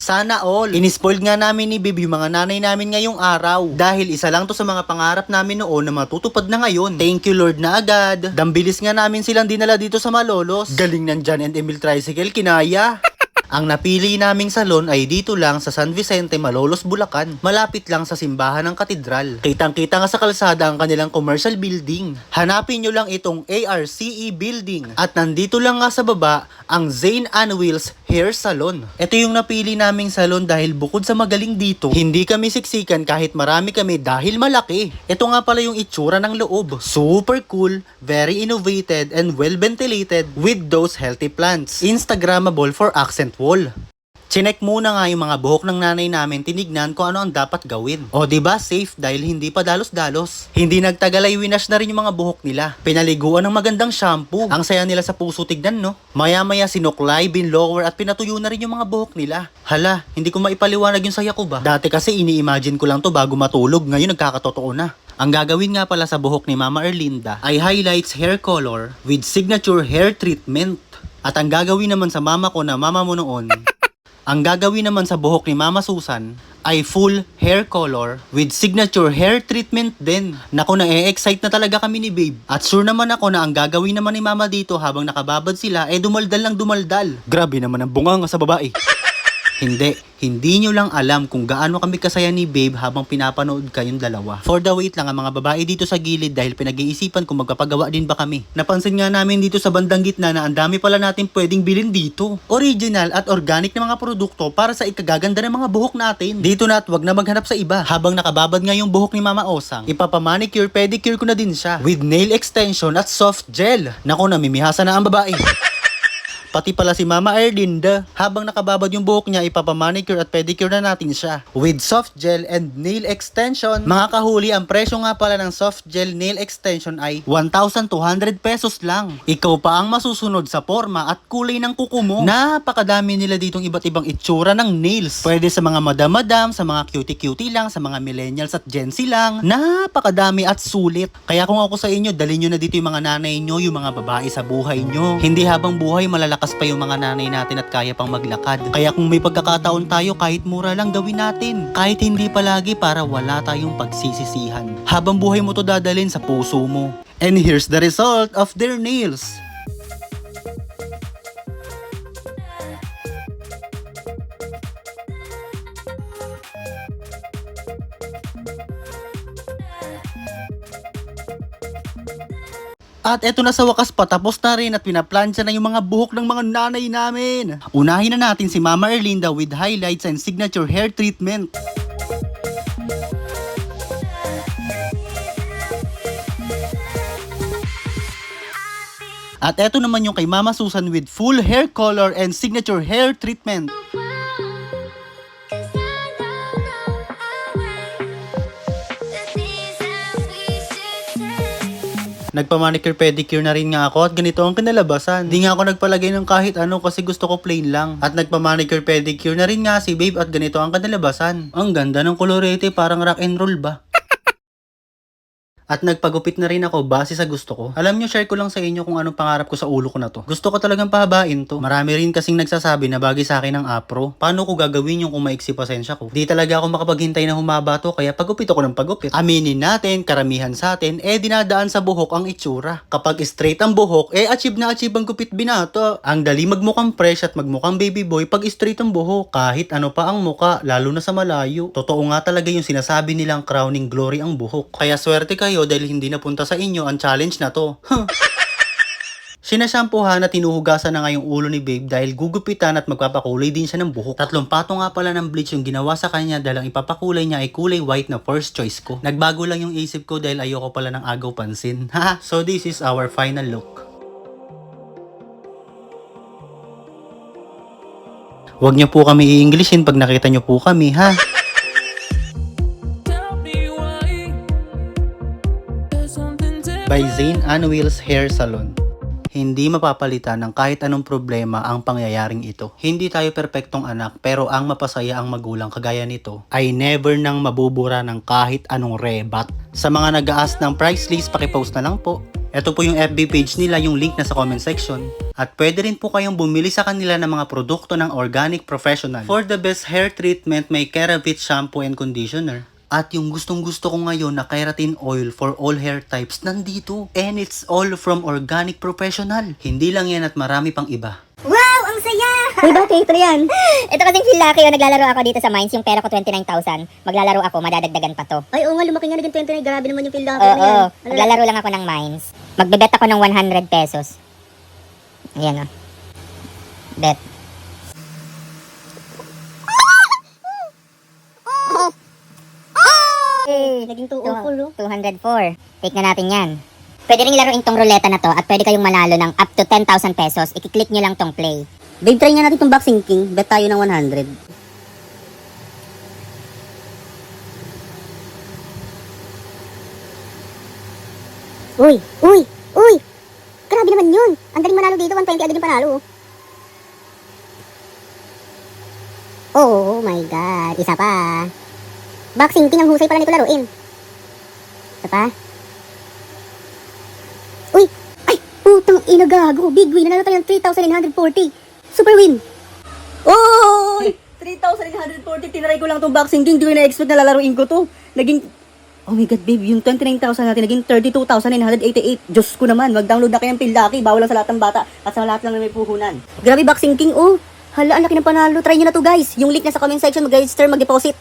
Sana all. Inispoiled nga namin ni Babe yung mga nanay namin ngayong araw. Dahil isa lang to sa mga pangarap namin noon na matutupad na ngayon. Thank you Lord na agad. Dambilis nga namin silang dinala dito sa Malolos. Galing ng John and Emil Tricycle, kinaya. Ang napili naming salon ay dito lang sa San Vicente, Malolos, Bulacan. Malapit lang sa simbahan ng katedral. Kitang-kita nga sa kalsada ang kanilang commercial building. Hanapin nyo lang itong ARCE building. At nandito lang nga sa baba ang Zane and Will's Hair Salon. Ito yung napili naming salon dahil bukod sa magaling dito, hindi kami siksikan kahit marami kami dahil malaki. Ito nga pala yung itsura ng loob. Super cool, very innovated, and well ventilated with those healthy plants. Instagrammable for accent wall. Chinek muna nga yung mga buhok ng nanay namin, tinignan kung ano ang dapat gawin. O diba safe dahil hindi pa dalos-dalos. Hindi nagtagal ay winash na rin yung mga buhok nila. Pinaliguan ng magandang shampoo. Ang saya nila sa puso tignan, no? Maya-maya sinuklay, binlower at pinatuyo na rin yung mga buhok nila. Hala, hindi ko maipaliwanag yung saya ko ba? Dati kasi ini-imagine ko lang to bago matulog, ngayon nagkakatotoo na. Ang gagawin nga pala sa buhok ni Mama Erlinda ay highlights hair color with signature hair treatment. At ang gagawin naman sa mama ko na mama mo noon, ang gagawin naman sa buhok ni Mama Susan ay full hair color with signature hair treatment din. Naku, na-excite na talaga kami ni Babe. At sure naman ako na ang gagawin naman ni Mama dito habang nakababad sila dumaldal lang dumaldal. Grabe naman ang bunganga sa babae. Hindi nyo lang alam kung gaano kami kasaya ni Babe habang pinapanood kayong dalawa. For the wait lang ang mga babae dito sa gilid dahil pinag-iisipan kung magpapagawa din ba kami. Napansin nga namin dito sa bandang gitna na ang dami pala natin pwedeng bilhin dito. Original at organic na mga produkto para sa ikagaganda ng mga buhok natin. Dito na at wag na maghanap sa iba. Habang nakababad nga yung buhok ni Mama Osang, ipapamanicure, pedicure ko na din siya with nail extension at soft gel. Naku, namimihasa na ang babae. Pati pala si Mama Erlinda, habang nakababad yung buhok niya, ipapamanicure at pedicure na natin siya with soft gel and nail extension. Mga kahuli, ang presyo nga pala ng soft gel nail extension ay 1,200 pesos lang. Ikaw pa ang masusunod sa forma at kulay ng kuko mo. Napakadami nila ditong iba't ibang itsura ng nails. Pwede sa mga madam-madam, sa mga cutie-cutie lang, sa mga millennials at Gen Z lang. Napakadami at sulit. Kaya kung ako sa inyo, dali nyo na dito yung mga nanay nyo, yung mga babae sa buhay nyo. Hindi habang buhay malalakas pa yung mga nanay natin at kaya pang maglakad. Kaya kung may pagkakataon tayo, kahit mura lang gawin natin. Kahit hindi palagi para wala tayong pagsisisihan. Habang buhay mo to dadalhin sa puso mo. And here's the result of their nails. At eto na sa wakas, patapos na rin at pinaplansya na yung mga buhok ng mga nanay namin. Unahin na natin si Mama Erlinda with highlights and signature hair treatment. At eto naman yung kay Mama Susan with full hair color and signature hair treatment. Nagpa-manicure pedicure na rin nga ako at ganito ang kinalabasan. Di nga ako nagpalagay ng kahit ano kasi gusto ko plain lang. At nagpa-manicure pedicure na rin nga si Babe at ganito ang kinalabasan. Ang ganda ng kolorete, parang rock and roll ba? At nagpagupit na rin ako base sa gusto ko. Alam nyo, share ko lang sa inyo kung anong pangarap ko sa ulo ko na to. Gusto ko talagang pahabain to. Marami rin kasing nagsasabi na bagay sa akin ng afro. Paano ko gagawin yung kung maiksi pasensya ko? Di talaga ako makapaghintay na humaba to, kaya pagupit ako ng pagupit. Aminin natin, karamihan sa atin, dinadaan sa buhok ang itsura. Kapag straight ang buhok, achieve na achieve ang gupit binata. Ang dali magmukhang fresh at magmukhang baby boy pag straight ang buhok. Kahit ano pa ang muka, lalo na sa malayo. Totoo nga talaga yung sinasabi nilang crowning glory ang buhok. Kaya swerte kayo dahil hindi napunta sa inyo ang challenge na to. Sinashampuhan at tinuhugasan na nga yung ulo ni Babe dahil gugupitan at magpapakulay din siya ng buhok. 3 pato nga pala ng bleach yung ginawa sa kanya dahil ang ipapakulay niya ay kulay white na first choice ko. Nagbago lang yung isip ko dahil ayoko pala ng agaw pansin. So this is our final look. Huwag niyo po kami i-Englishin pag nakita niyo po kami, ha? By Zane and Will's Hair Salon. Hindi mapapalitan ng kahit anong problema ang pangyayaring ito. Hindi tayo perpektong anak pero ang mapasaya ang magulang kagaya nito ay never nang mabubura ng kahit anong rebat. Sa mga nag-aas ng price list, pakipost na lang po. Ito po yung FB page nila, yung link na sa comment section. At pwede rin po kayong bumili sa kanila ng mga produkto ng Organic Professional. For the best hair treatment, may Keravit Shampoo and Conditioner. At yung gustong gusto ko ngayon na keratin oil for all hair types nandito. And it's all from Organic Professional. Hindi lang yan at marami pang iba. Wow! Ang saya! Uy, bakit? Ito na yan. Ito kasing feel lucky yun. Naglalaro ako dito sa Mines. Yung pera ko 29,000. Maglalaro ako, madadagdagan pa to. Ay, oo nga, lumaki nga naging 29. Grabe naman yung feel lucky Oo, na yan. Ano maglalaro lang ako ng Mines. Magbebet ako ng 100 pesos. Ayan o. Bet. Naging 204, 204. Take na natin yan. Pwede rin laruin tong ruleta na to at pwede kayong manalo ng up to 10,000 pesos. I-click nyo lang tong play. Babe, try nga natin itong Boxing King. Bet tayo ng 100. Uy! Uy! Uy! Grabe naman yun! Ang galing manalo dito. 120 agad yung panalo. Oh my God! Isa pa. Boxing King, ang husay pala nito laruin. Isa pa. Uy! Ay! Putang ina, gago! Big win! Nanalo tayo ng 3,940. Super win! Oy! 3,940. Tinaray ko lang itong Boxing King. Di ko na-expect na lalaruin ko to. Naging... Oh my God, babe. Yung 29,000 natin, naging 32,988. Diyos ko naman. Mag-download na kayo ng Pildaki. Bawal lang sa lahat ng bata. At sa lahat lang na may puhunan. Grabe, Boxing King. Oh! Hala, ang laki ng panalo. Try nyo na to, guys. Yung link na sa comment section. Mag-register, mag-deposit.